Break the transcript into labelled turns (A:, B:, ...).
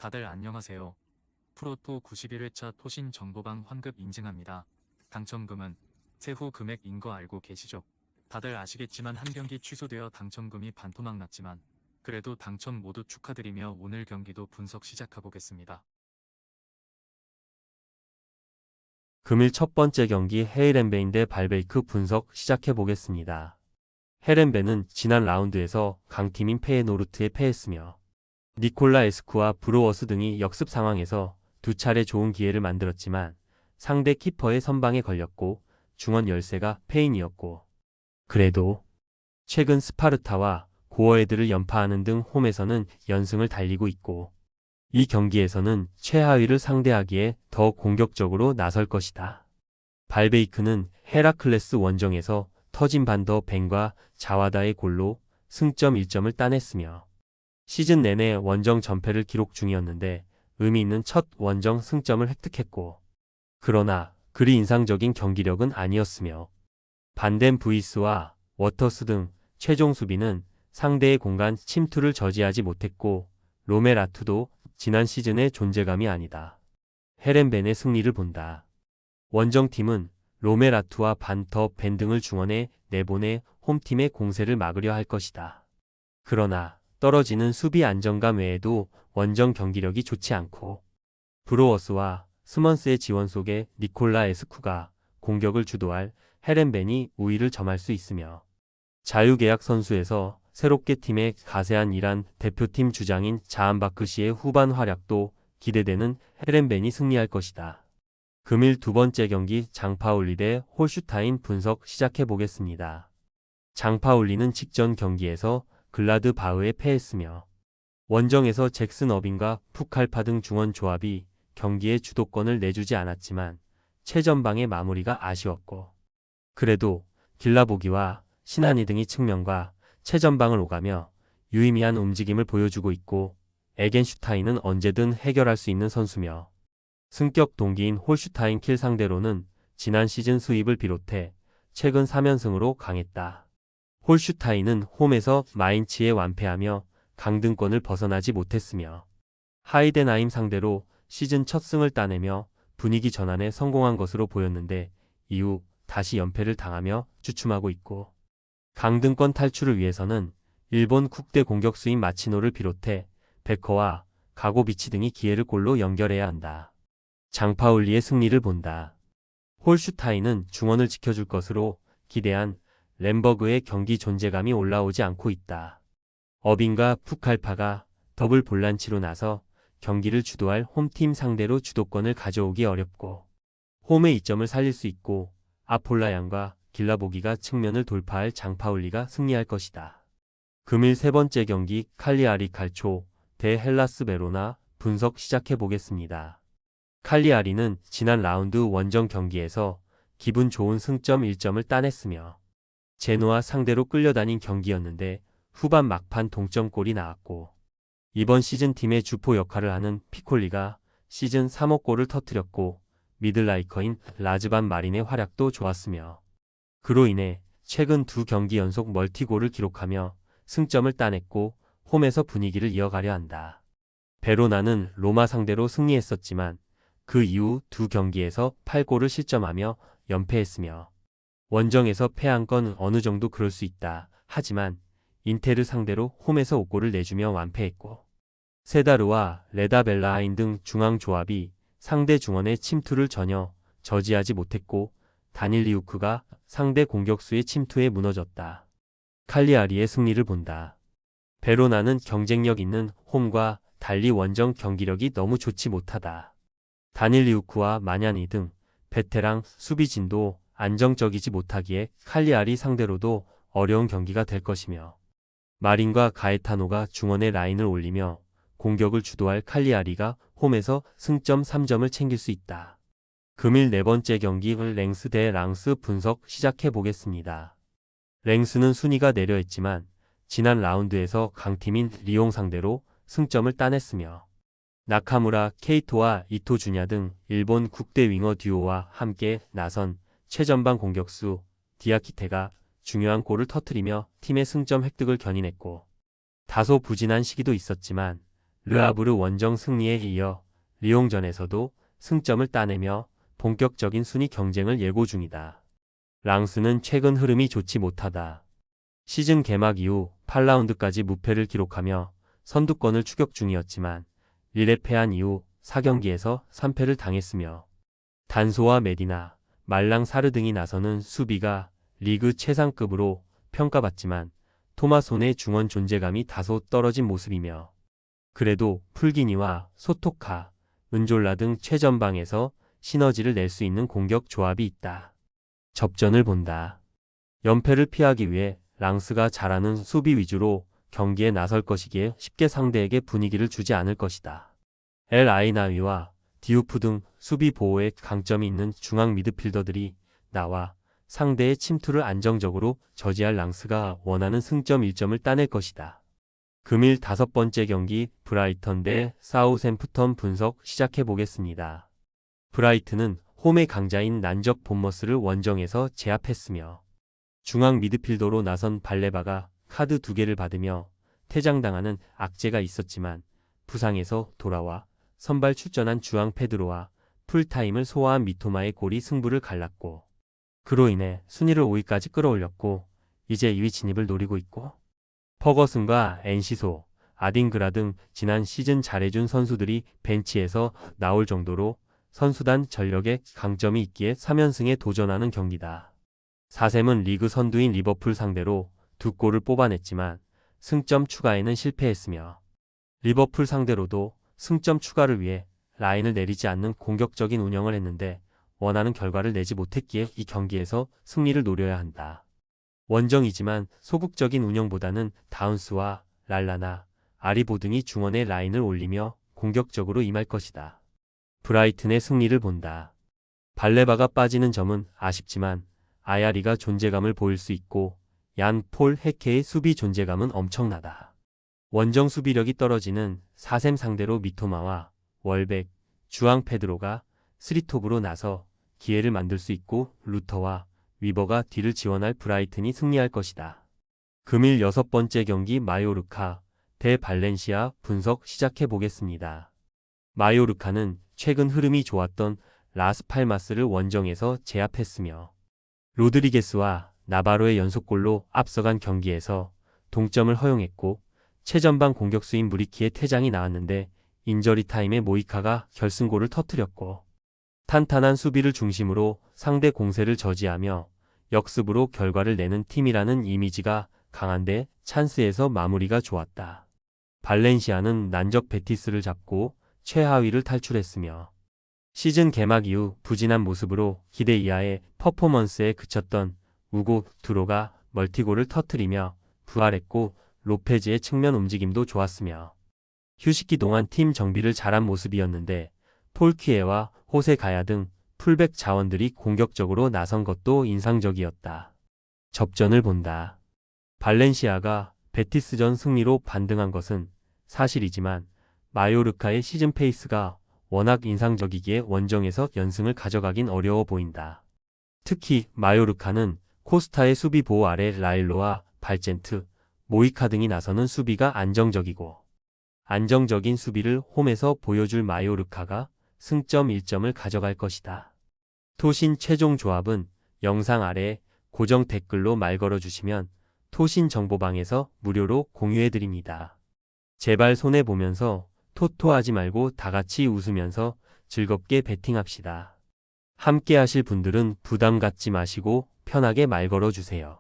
A: 다들 안녕하세요. 프로토 91회차 토신 정보방 환급 인증합니다. 당첨금은 세후 금액인 거 알고 계시죠? 다들 아시겠지만 한 경기 취소되어 당첨금이 반토막 났지만 그래도 당첨 모두 축하드리며 오늘 경기도 분석 시작해보겠습니다.
B: 금일 첫 번째 경기 헤이렌베인 대 발베이크 분석 시작해보겠습니다. 헤렌베는 지난 라운드에서 강팀인 페예노르트에 패했으며 니콜라 에스쿠와 브로워스 등이 역습 상황에서 두 차례 좋은 기회를 만들었지만 상대 키퍼의 선방에 걸렸고 중원 열세가 페인이었고, 그래도 최근 스파르타와 고어헤드를 연파하는 등 홈에서는 연승을 달리고 있고 이 경기에서는 최하위를 상대하기에 더 공격적으로 나설 것이다. 발베이크는 헤라클레스 원정에서 터진 반더 벤과 자와다의 골로 승점 1점을 따냈으며 시즌 내내 원정 전패를 기록 중이었는데 의미 있는 첫 원정 승점을 획득했고, 그러나 그리 인상적인 경기력은 아니었으며 반덴 부이스와 워터스 등 최종 수비는 상대의 공간 침투를 저지하지 못했고 로메라투도 지난 시즌의 존재감이 아니다. 헤렌벤의 승리를 본다. 원정팀은 로메라투와 반더 벤 등을 중원에 내보내 홈팀의 공세를 막으려 할 것이다. 그러나 떨어지는 수비 안정감 외에도 원정 경기력이 좋지 않고 브로워스와 스먼스의 지원 속에 니콜라 에스쿠가 공격을 주도할 헤렌벤이 우위를 점할 수 있으며 자유계약 선수에서 새롭게 팀에 가세한 이란 대표팀 주장인 자한바크시의 후반 활약도 기대되는 헤렌벤이 승리할 것이다. 금일 두 번째 경기 장파울리 대 홀슈타인 분석 시작해보겠습니다. 장파울리는 직전 경기에서 글라드 바흐에 패했으며 원정에서 잭슨 어빈과 푸칼파 등 중원 조합이 경기의 주도권을 내주지 않았지만 최전방의 마무리가 아쉬웠고, 그래도 길라보기와 신하니 등이 측면과 최전방을 오가며 유의미한 움직임을 보여주고 있고 에겐슈타인은 언제든 해결할 수 있는 선수며 승격 동기인 홀슈타인 킬 상대로는 지난 시즌 수입을 비롯해 최근 3연승으로 강했다. 홀슈타인은 홈에서 마인츠에 완패하며 강등권을 벗어나지 못했으며 하이덴하임 상대로 시즌 첫 승을 따내며 분위기 전환에 성공한 것으로 보였는데 이후 다시 연패를 당하며 주춤하고 있고, 강등권 탈출을 위해서는 일본 국대 공격수인 마치노를 비롯해 베커와 가고비치 등이 기회를 골로 연결해야 한다. 장파울리의 승리를 본다. 홀슈타인은 중원을 지켜줄 것으로 기대한 램버그의 경기 존재감이 올라오지 않고 있다. 어빈과 푸칼파가 더블 볼란치로 나서 경기를 주도할 홈팀 상대로 주도권을 가져오기 어렵고 홈의 이점을 살릴 수 있고 아폴라얀과 길라보기가 측면을 돌파할 장파울리가 승리할 것이다. 금일 세 번째 경기 칼리아리 칼초 대 헬라스 베로나 분석 시작해보겠습니다. 칼리아리는 지난 라운드 원정 경기에서 기분 좋은 승점 1점을 따냈으며 제노아 상대로 끌려다닌 경기였는데 후반 막판 동점골이 나왔고 이번 시즌 팀의 주포 역할을 하는 피콜리가 시즌 3호 골을 터뜨렸고 미들라이커인 라즈반 마린의 활약도 좋았으며 그로 인해 최근 두 경기 연속 멀티골을 기록하며 승점을 따냈고 홈에서 분위기를 이어가려 한다. 베로나는 로마 상대로 승리했었지만 그 이후 두 경기에서 8골을 실점하며 연패했으며 원정에서 패한 건 어느 정도 그럴 수 있다. 하지만 인테르 상대로 홈에서 5골을 내주며 완패했고 세다르와 레다벨라하인 등 중앙 조합이 상대 중원의 침투를 전혀 저지하지 못했고 다닐리우크가 상대 공격수의 침투에 무너졌다. 칼리아리의 승리를 본다. 베로나는 경쟁력 있는 홈과 달리 원정 경기력이 너무 좋지 못하다. 다닐리우크와 마냐니 등 베테랑 수비진도 안정적이지 못하기에 칼리아리 상대로도 어려운 경기가 될 것이며 마린과 가에타노가 중원의 라인을 올리며 공격을 주도할 칼리아리가 홈에서 승점 3점을 챙길 수 있다. 금일 네 번째 경기 랭스 대 랑스 분석 시작해보겠습니다. 랭스는 순위가 내려있지만 지난 라운드에서 강팀인 리옹 상대로 승점을 따냈으며 나카무라, 케이토와 이토 주냐 등 일본 국대 윙어 듀오와 함께 나선 최전방 공격수 디아키테가 중요한 골을 터뜨리며 팀의 승점 획득을 견인했고 다소 부진한 시기도 있었지만 르하브르 원정 승리에 이어 리옹전에서도 승점을 따내며 본격적인 순위 경쟁을 예고 중이다. 랑스는 최근 흐름이 좋지 못하다. 시즌 개막 이후 8라운드까지 무패를 기록하며 선두권을 추격 중이었지만 릴에 패한 이후 4경기에서 3패를 당했으며 단소와 메디나, 말랑 사르 등이 나서는 수비가 리그 최상급으로 평가받지만 토마손의 중원 존재감이 다소 떨어진 모습이며 그래도 풀기니와 소토카, 은졸라 등 최전방에서 시너지를 낼 수 있는 공격 조합이 있다. 접전을 본다. 연패를 피하기 위해 랑스가 잘하는 수비 위주로 경기에 나설 것이기에 쉽게 상대에게 분위기를 주지 않을 것이다. 엘 아이나위와 디우프 등 수비 보호에 강점이 있는 중앙 미드필더들이 나와 상대의 침투를 안정적으로 저지할 랑스가 원하는 승점 1점을 따낼 것이다. 금일 5번째 경기 브라이턴 대 사우샘프턴 분석 시작해 보겠습니다. 브라이튼은 홈의 강자인 난적 본머스를 원정에서 제압했으며 중앙 미드필더로 나선 발레바가 카드 2개를 받으며 퇴장당하는 악재가 있었지만 부상에서 돌아와 선발 출전한 주앙 페드로와 풀타임을 소화한 미토마의 골이 승부를 갈랐고 그로 인해 순위를 5위까지 끌어올렸고 이제 2위 진입을 노리고 있고 퍼거슨과 엔시소, 아딩그라 등 지난 시즌 잘해준 선수들이 벤치에서 나올 정도로 선수단 전력에 강점이 있기에 3연승에 도전하는 경기다. 사샘은 리그 선두인 리버풀 상대로 2골을 뽑아냈지만 승점 추가에는 실패했으며 리버풀 상대로도 승점 추가를 위해 라인을 내리지 않는 공격적인 운영을 했는데 원하는 결과를 내지 못했기에 이 경기에서 승리를 노려야 한다. 원정이지만 소극적인 운영보다는 다운스와 랄라나, 아리보 등이 중원에 라인을 올리며 공격적으로 임할 것이다. 브라이튼의 승리를 본다. 발레바가 빠지는 점은 아쉽지만 아야리가 존재감을 보일 수 있고 얀 폴 헤케의 수비 존재감은 엄청나다. 원정 수비력이 떨어지는 사샘 상대로 미토마와 월백, 주앙 페드로가 3톱으로 나서 기회를 만들 수 있고 루터와 위버가 뒤를 지원할 브라이튼이 승리할 것이다. 금일 6번째 경기 마요르카 대 발렌시아 분석 시작해 보겠습니다. 마요르카는 최근 흐름이 좋았던 라스팔마스를 원정에서 제압했으며 로드리게스와 나바로의 연속골로 앞서간 경기에서 동점을 허용했고 최전방 공격수인 무리키의 퇴장이 나왔는데 인저리 타임에 모이카가 결승골을 터뜨렸고 탄탄한 수비를 중심으로 상대 공세를 저지하며 역습으로 결과를 내는 팀이라는 이미지가 강한데 찬스에서 마무리가 좋았다. 발렌시아는 난적 베티스를 잡고 최하위를 탈출했으며 시즌 개막 이후 부진한 모습으로 기대 이하의 퍼포먼스에 그쳤던 우고 드로가 멀티골을 터뜨리며 부활했고 로페즈의 측면 움직임도 좋았으며 휴식기 동안 팀 정비를 잘한 모습이었는데 폴키에와 호세 가야 등 풀백 자원들이 공격적으로 나선 것도 인상적이었다. 접전을 본다. 발렌시아가 베티스전 승리로 반등한 것은 사실이지만 마요르카의 시즌 페이스가 워낙 인상적이기에 원정에서 연승을 가져가긴 어려워 보인다. 특히 마요르카는 코스타의 수비 보호 아래 라일로와 발젠트, 모이카 등이 나서는 수비가 안정적이고 안정적인 수비를 홈에서 보여줄 마요르카가 승점 1점을 가져갈 것이다. 토신 최종 조합은 영상 아래 고정 댓글로 말 걸어주시면 토신 정보방에서 무료로 공유해드립니다. 제발 손해보면서 토토하지 말고 다같이 웃으면서 즐겁게 베팅합시다. 함께 하실 분들은 부담 갖지 마시고 편하게 말 걸어주세요.